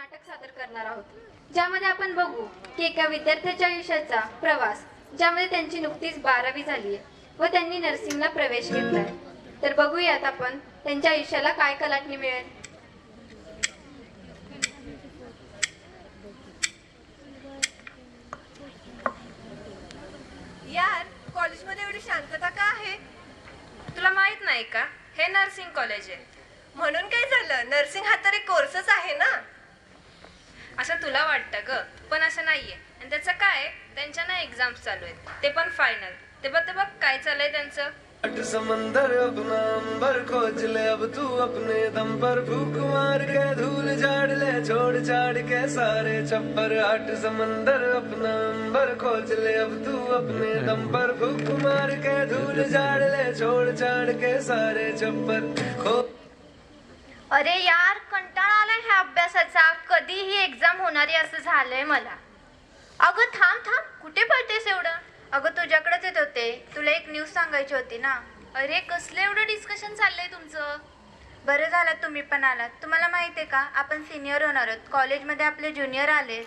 नाटक सादर करणार आहोत, ज्यामध्ये आपण बघू की एका विद्यार्थ्याच्या आयुष्याचा प्रवास, ज्यामध्ये त्यांची नुकतीच 12वी झाली आहे व त्यांनी नर्सिंगला प्रवेश घेतलाय. तर बघूयात आपण त्यांच्या आयुष्याला काय कलाटणी मिळेल. यार, कॉलेजमध्ये एवढी शांतता का आहे? तुला माहित नाही का, हे नर्सिंग कॉलेज आहे. म्हणून काय झालं? नर्सिंग हा तर एक कोर्सच आहे ना. असं तुला वाटतं ग, पण असं नाहीये. आणि त्याचं काय, त्यांच्या ना एक्झाम्स चालू आहेत, ते पण फायनल. ते बघ काय चाललंय त्यांचं. समंदर अपना अंबर खोज ले, अब तू अपने दम पर फूक मार के धूल झाड़ ले, छोड़ छाड़ के सारे छप्पर. हट समंदर अपना अंबर खोज ले, अब तू अपने दम पर फूक मार के धूल झाड़ ले, छोड़ छाड़ के सारे छप्पर. खो अरे यार, कंटाळा आलाय ह्या अभ्यासाचा. कधीही एक्झाम होणारी असं झालंय मला. अगं थांब, कुठे पळतेस एवढं? अगं तुझ्याकडेच येत होते, तुला एक न्यूज सांगायची होती ना. अरे कसलं एवढं डिस्कशन चाललंय तुमचं? बरं झालं तुम्ही पण आलात. तुम्हाला माहिती आहे का, आपण सिनियर होणार आहोत. कॉलेजमध्ये आपले ज्युनियर आले.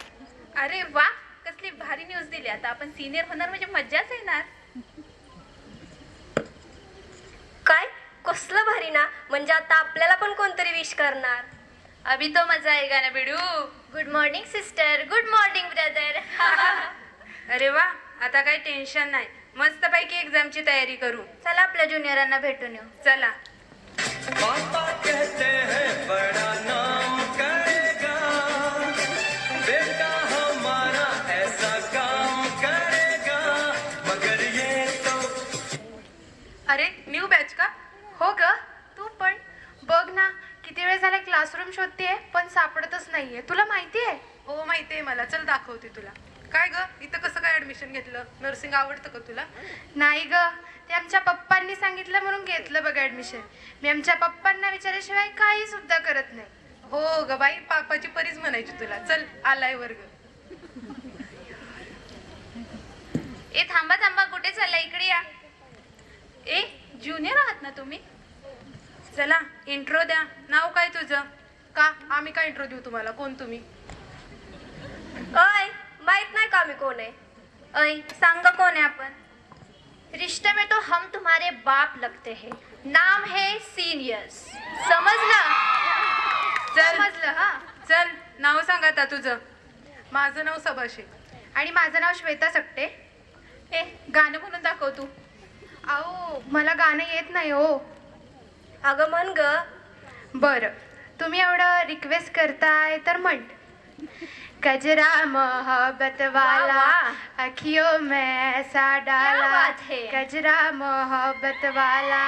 अरे वा, कसली भारी न्यूज दिली. आता आपण सिनियर होणार म्हणजे मज्जाच येणार. काय? कसलं भारी ना. म्हणजे आता आपल्याला पण कोणतरी विश करणार. अभी तो मजा आएगा ना बिडू. Good morning sister, good morning brother. अरे वा, आता काही टेन्शन नाही. मस्तपैकी एक्झामची तयारी करू. चला आपल्या ज्युनियरांना भेटून येऊ. चला. पापा कहते हैं बड़ा नाम करेगा, बेटा हमारा ऐसा काम करेगा, मगर ये तो. अरे न्यू बॅच का? हो ग, तू पण बघ ना, किती वेळ झाला क्लासरूम शोधतेय पण सापडतच नाहीये. तुला माहितीये? हो माहितीये मला. चल दाखवते तुला. काय ग, इथं कसं काय ऍडमिशन घेतलं? नर्सिंग आवडतं का तुला? नाही ग, ते आमच्या पप्पांनी सांगितलं म्हणून घेतलं बघ ऍडमिशन. मी आमच्या पप्पांना विचारल्याशिवाय काही सुद्धा करत नाही. हो ग बाई, पापाची परीच म्हणायची तुला. चल आलाय वर्ग. ए थांबा, कुठे चालला? इकडे या. ए ज्युनियर आहात ना तुम्ही? चला इंट्रो द्या. नाव काय तुझं? का आम्ही काय इंट्रो देऊ तुम्हाला? कोण तुम्ही? अय, माहित नाही का मी कोण आहे? ऐ सांग कोण आहे आपण? रिश्ते में तो हम तुम्हारे बाप लगते हैं. नाम है सीनियर्स. समजलं? समजलं? हा. चल नाव सांग आता तुझं. माझं नाव सभाषे. आणि माझं नाव श्वेता सकटे. ए गाणं म्हणून दाखव तू. अहो, मला गाणं येत नाही हो. अगं म्हण ग. बरं, तुम्ही एवढं रिक्वेस्ट करताय तर म्हण. कजरा मोहब्बत वाला वाह. अखियों में ऐसा डाला, बात है. कजरा मोहब्बत वाला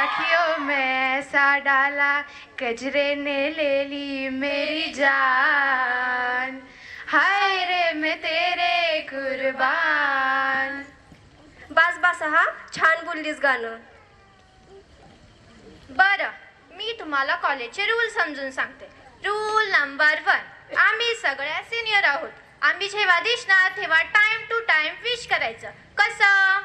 अखियों में ऐसा डाला, कजरे ने ले ली मेरी जान, हाय रे मैं तेरे कुर्बान. बस हा, छान बोललीस गाणं. बरं, मी तुम्हाला कॉलेजचे रूल समजून सांगते. रूल नंबर 1, आम्ही सगळ्या सिनियर आहोत. आम्ही जेव्हा दिसणार तेव्हा टाइम टू टाइम विश करायचं. कसं?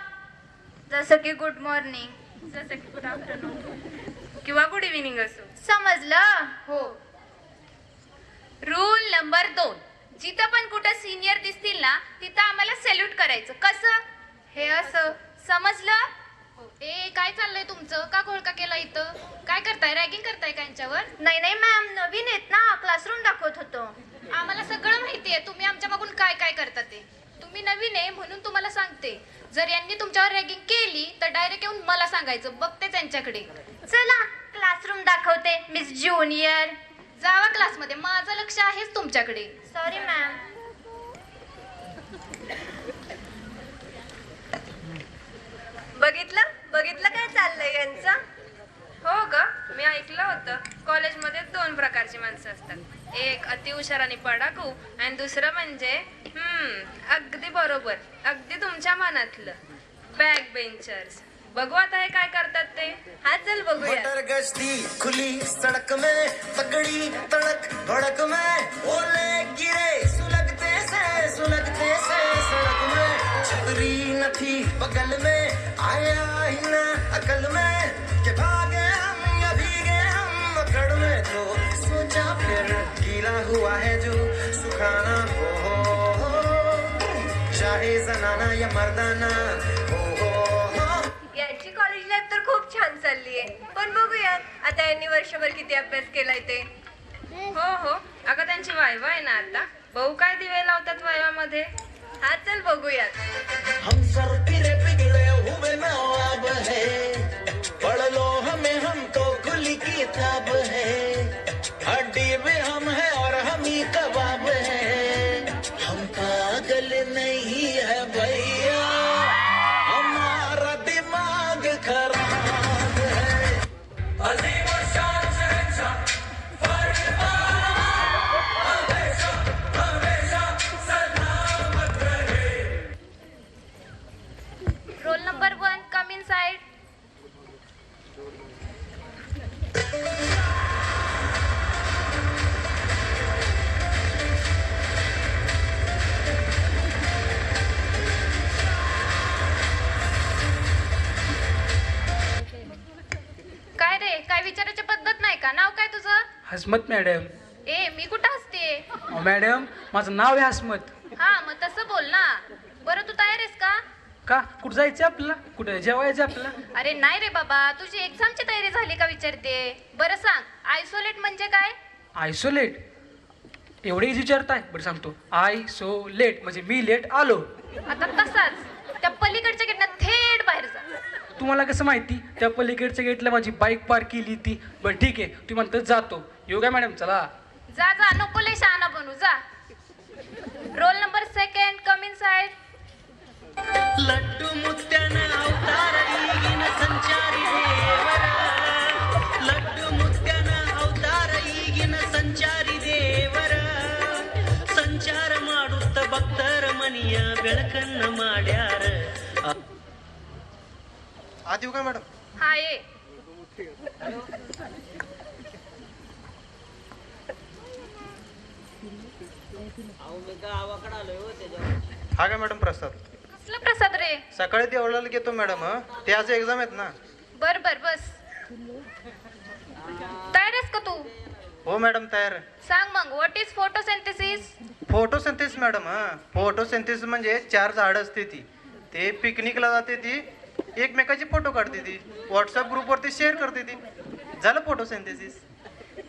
जसं की गुड मॉर्निंग, जसं की गुड आफ्टरनून किंवा गुड इव्हिनिंग असो. समजलं? हो. रूल नंबर 2, जिथं पण कुठं सिनियर दिसतील ना, तिथं आम्हाला सॅल्यूट करायचं. कसं? हे असं. समजलं? ए काय चाललंय तुमचं? का घोळका केला इथं? काय करताय? रॅगिंग करताय का यांच्यावर? नाही मॅम, नवीन आहेत ना, क्लासरूम दाखवत होतो. आम्हाला सगळं माहितीये तुम्ही आमच्या मागून काय काय करता ते. तुम्ही नवीन आहे म्हणून तुम्हाला सांगते. जर यांनी तुमच्यावर रॅगिंग केली तर डायरेक्ट येऊन मला सांगायचं. बघते त्यांच्याकडे. चला क्लासरूम दाखवते मिस ज्युनियर. जावा क्लासमध्ये, माझं लक्ष आहेच तुमच्याकडे. Sorry ma'am. बघितलं काय चाललंय यांचं? हो ग, मी ऐकलं होतं कॉलेजमध्ये 2 प्रकारची माणसं असतात. एक अति हुशार आणि पडाकू, आणि दुसरं म्हणजे अगदी बरोबर, अगदी तुमच्या मनातलं बॅक बेंचर्स. बघू आता हे काय करतात ते. हा चल बघूया. मोटर गश्ती खुली सड़क में, पगड़ी तड़क भड़क में, ओले गिरे सुलगते से सड़क में, छतरी न थी बगल में, आया ही न अकल में, के भागे हम या भीगे हम अकड़ में, तो सोचा फिर गीला हुआ हुआ है जो सुखाना हो चाहे जनाना या मर्दाना हो यांची कॉलेज लाईफ तर खूप छान चालली आहे, पण बघूयात आता यांनी वर्षभर किती अभ्यास केलाय ते. हो हो, अगं त्यांची वायवा आहे ना आता. भाऊ काय दिवे लावतात वायवामध्ये. हा चल बघूयात. हम सर फिरे बिगड़े हुए नवाब है पढ़ लो हमें हमको खुली किताब है हड्डी में हम है और हम ही कबाब है हम पागल नहीं है भैया हमारा दिमाग खराब है अजीब शान शहंशाह roll number 1 come in side. काय रे, काय विचारायची पद्धत नाही का? नाव काय तुझं? हसमत मॅडम. ए मी कुठं असते? मॅडम माझं नाव आहे हसमत. हा मग तसं बोल ना. बरं तू तयार आहेस का? का कुठं जायचं आपल्याला? कुठं जेवायचं आपल्याला? अरे नाही रे बाबा, तुझी एक्झामची तयारी झाली का विचारते. बरं सांग, आयसोलेट म्हणजे काय? आयसोलेट एवढे विचारताय? बरं सांगतो. आयसोलेट म्हणजे मी लेट आलो. आता तसाच त्या पलीकडच्या गेटनं थेट बाहेर जा. तुम्हाला कसं माहिती? त्या पलीकडच्या गेटला माझी बाईक पार्क केली ती. बरं ठीक आहे, तुम्ही म्हणतात जातो. येऊ काय मॅडम? चला. जा जा, नको लय शहाणा बनू, जा. Roll number 2 come inside. लड्डू मुत्यान अवतार ईगिन संचारी देवरा लड्डू मुत्यान अवतार ईगिन संचारी देवरा संचार ಮಾಡುತ್ತ ಭಕ್ತರ ಮನಿಯ ಬೆಳಕನ್ನ ಮಾಡ್ಯಾರ आत येऊ का मॅडम? हा ये. हा का मॅडम प्रसाद? कसला प्रसाद रे? सकाळी देवळाला घेतो मॅडम. ते आज एक्झाम आहेत ना. बर बर बस. तयार आहेस का तू? हो मॅडम तयार. सांग मग, what is photosynthesis? Photosynthesis madam. Photosynthesis म्हणजे 4 झाड असते ती. ते पिकनिकला जाते ती, एकमेकाचे फोटो काढते ती, व्हॉट्सअप ग्रुपवरती शेअर करते ती. झालं फोटोसिंथेसिस.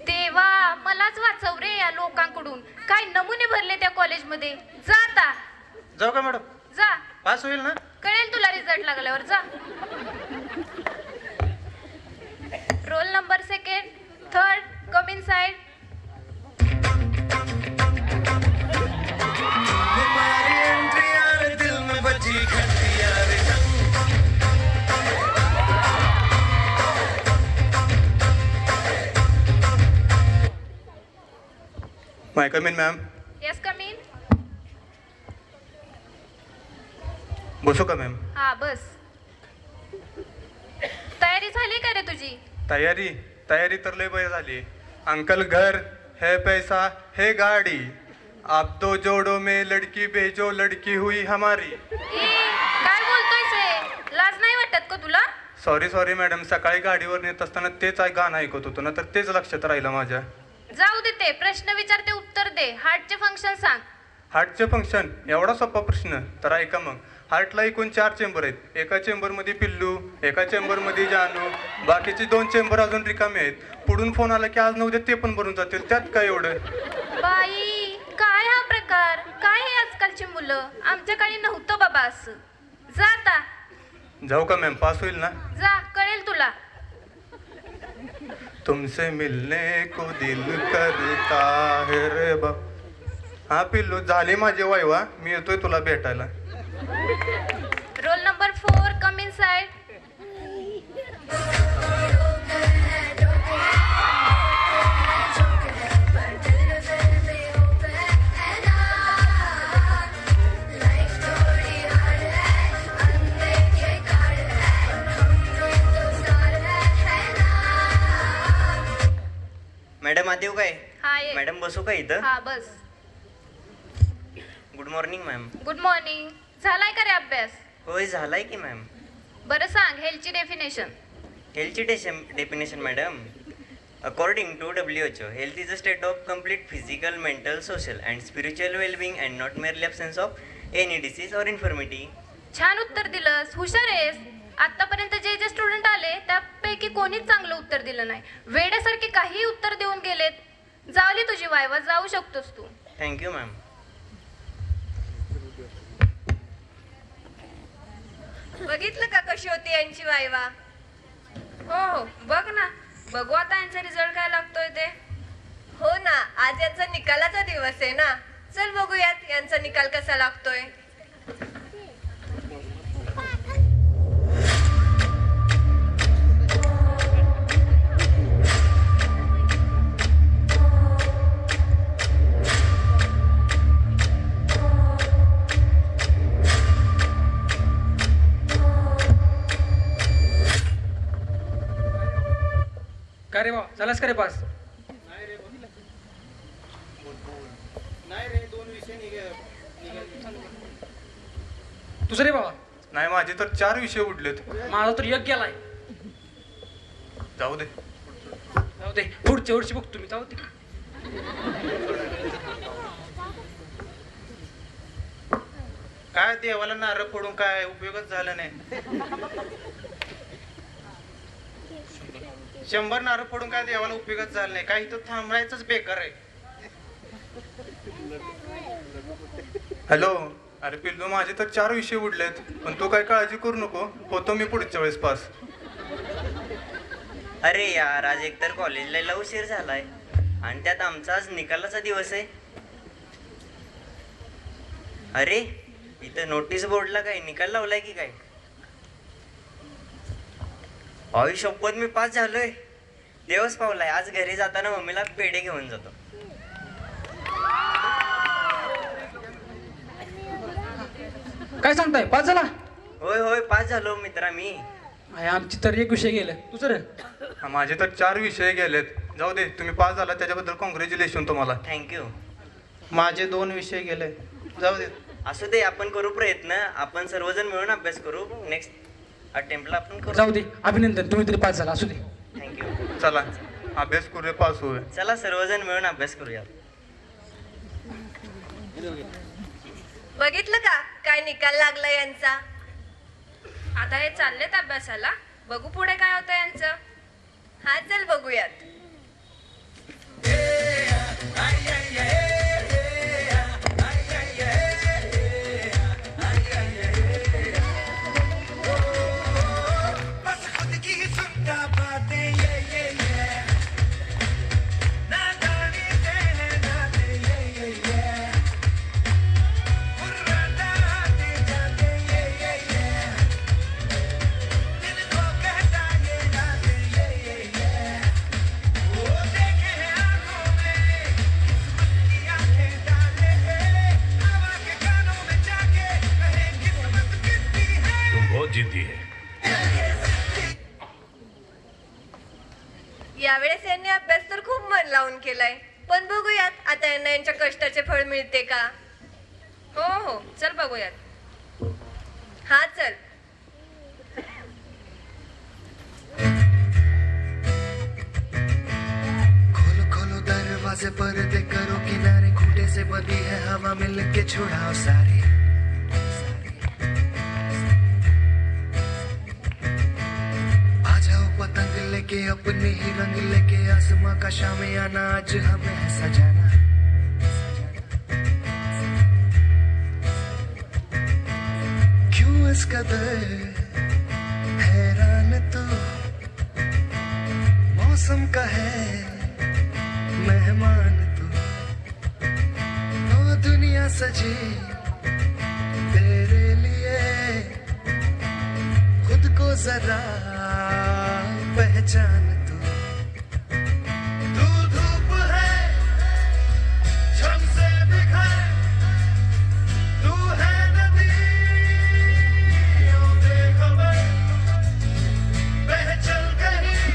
देवा, मलाच वाचव रे या लोकांकडून. काय नमुने भरले त्या कॉलेजमध्ये. जा आता. जाऊ का मॅडम? जा. पास होईल ना? कळेल तुला रिझल्ट लागल्यावर. जा. Roll number 2 3 come inside. तुम्हारी एंट्री यार दिल में बजी घंटी यार may come in ma'am. Yes come in. बसू का मॅम? हा बस. तयारी झाली का रे तुझी? तयारी तर लय बरी झाली. अंकल घर है पैसा है गाड़ी आप दो जोड़ों में लड़की भेजो लड़की हुई हमारी. काय बोलतोयस रे? लाज नाही वाटत का तुला? Sorry madam. सकाळी गाडीवर नेत असताना तेच गाणं ऐकत होतो ना, तर तेच लक्षात राहिलं माझ्या. जाऊ दे, ते प्रश्न विचारते उत्तर दे. हार्टचे फंक्शन सांग. हार्टचे फंक्शन एवढा सोपा प्रश्न तर ऐका मग. हार्टला एकूण 4 चेंबर आहेत. एका चेंबरमध्ये पिल्लू, एका चेंबरमध्ये जानू, बाकीचे 2 चेंबर अजून रिकामे आहेत. पुढून फोन आला की आज 9 उद्या ते पण भरून जातील. त्यात काय एवढं? बाई, काय हा प्रकार? काय हे आजकालची मुलं? आमच्या काळी नव्हतं बाबा असं. जा आता. जाऊ का मॅम? पास होईल ना? जा, कळेल तुला. तुमसे मिलने को दिल करता है रे बा. हा पिल्लू, झाले माझे वायवा. मी येतोय तुला भेटायला. Roll number 4 come in side. Madam आत येऊ काय? हा ये. मॅडम बसू का इथं? हा बस. Good morning ma'am. Good morning. झालाय का रे अभ्यास? होय झालाय की मॅम. बरं सांग, हेल्थची डेफिनेशन. हेल्थची definition madam. According to WHO, health is a state of complete physical, mental, social, and spiritual well-being, and not merely absence of any disease or infirmity. छान उत्तर दिलंस, हुशार आहेस. आतापर्यंत जे जे स्टुडंट आले त्यापैकी कोणीच चांगलं उत्तर दिलं नाही. वेड्यासारखे काही उत्तर देऊन गेलेत. जावली तुझी वायवा, जाऊ शकतोस तू. Thank you, ma'am. बघितलं का कशी होती यांची वायवा? हो हो, बघ ना. बघू आता यांचा रिझल्ट काय लागतोय ते. हो ना, आज यांचा निकालाचा दिवस आहे ना. चल बघूयात यांचा निकाल कसा लागतोय. का रे बाबा, झालास का रे पास? तुझं रे बाबा? नाही, माझे तर 4 विषय उडलेत. माझा तर एक गेलाय. जाऊ दे. जाऊ दे, पुढच्या वर्षी बघ तुम्ही. जाऊ दे. काय देवाला नारळ फोडून काय उपयोगच झाला नाही. 100 नारळ फोडून काय देवाला उपयोगच झाला नाही. काही तर थांबायचंच बेकार आहे. हॅलो, अरे पिल्लू, माझे तर 4 विषय उडलेत, पण तू काय काळजी करू नको, होतो मी पुढच्या वेळेस पास. अरे यार, आज एकतर कॉलेजला यायला उशीर झालाय आणि त्यात आमचा आज निकालाचा दिवस आहे. अरे, इथं नोटीस बोर्डला काय निकाल लावलाय की काय? आई शपथ, मी पास झालोय. देवच पावलाय. आज घरी जाताना मम्मीला पेढे घेऊन जातो. काय सांगताय, पास झाला? होय होय, पास झालो मित्रा मी. आमची तर एक विषय गेला. तुझं रे? माझे तर 4 विषय गेलेत. जाऊ दे, तुम्ही पास झाला त्याच्याबद्दल कॉंग्रॅच्युलेशन तुम्हाला. थँक्यू. माझे 2 विषय गेले. जाऊ दे. असू दे, आपण करू प्रयत्न. आपण सर्वजण मिळून अभ्यास करू. नेक्स्ट अटेम्प्टला आपण करू. जाऊ दे, अभिनंदन, तुम्ही तरी पास झाला. असू दे. थँक्यू. चला, अभ्यास करूया, पास होऊया. चला सर्वजण मिळून अभ्यास करूया. बघितलं का काय निकाल लागला यांचा? आता हे चाललेत अभ्यासाला. बघू पुढे काय होतं यांचं. हा, चल बघूयात. यावेळेस यांनी अभ्यास तर खूप मन लावून केलाय, पण बघूयात आता यांना यांच्या कष्टाचे फळ मिळते का. हो हो, चल बघूयात. हा, चल. खोलो खोलो दरवाजे, पर्दे करो किनारे, खूंटे से बंधी है हवा, मिल के छुड़ाओ सारे. आ जाओ पतंग लेके, अपने ही रंग लेके, आसमां का शामियाना आज हमें है सजाना. क्यों इस कदर हैरान तू, मौसम का है मेहमान तू. ओ दुनिया सजी तेरे लिए, खुद को जरा पहचान तू. तू धूप है झम से बिखर, तू है नदी बेखबर, बह चल कहीं,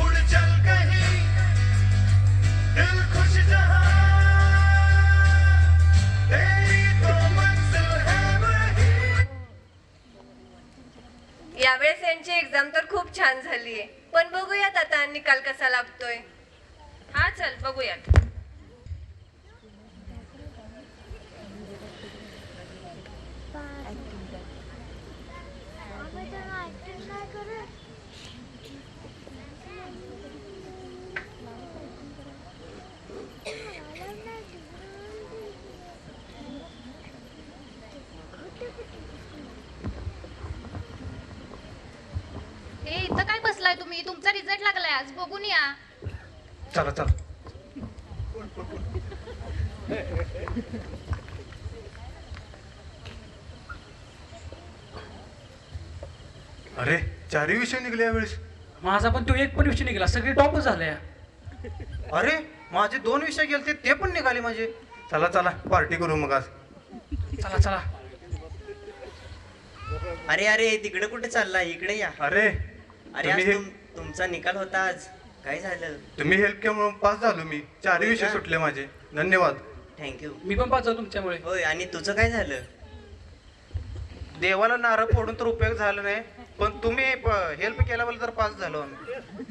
उड़ चल कहीं, दिल खुश जहां, तेरी तो मंजिल है वही. यावेळेस यांची एक्झाम तर खूप छान झालीये, पण बघूयात आता निकाल कसा लागतोय. हा चल बघूयात. ए इथं काय बसलाय तुम्ही? तुमचा रिझल्ट लागलाय आज, बघून या. चला चला. अरे 4ही विषय निघले यावेळेस. माझा पण तो एक पण विषय निघाला, सगळे टॉपच झाले. अरे माझे 2 विषय गेलते ते पण निघाले माझे. चला चला पार्टी करू मग आज. चला चला. अरे अरे तिकडे कुठे चालला, इकडे या. अरे अरे आज तुमचा निकाल होता आज, काय झालं? तुम्ही हेल्प केल्यामुळे पास झालो मी. 4ही विषय सुटले माझे. धन्यवाद. थँक्यू. मी पण पाच झालो तुमच्यामुळे. होय, आणि तुझं काय झालं? देवाला नारळ फोडून तर उपयोग झाला नाही, पण तुम्ही हेल्प केल्याबद्दल तर पास झालो आम्ही.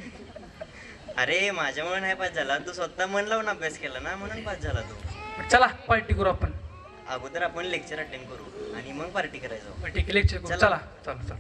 अरे माझ्यामुळे नाही पास झाला, तू स्वतः मन लावून अभ्यास केला ना, म्हणून पास झाला तू. चला पार्टी करू आपण. अगोदर आपण लेक्चर अटेंड करू आणि मग पार्टी करायचो. ठीक आहे, लेक्चर करू. चला चला चला.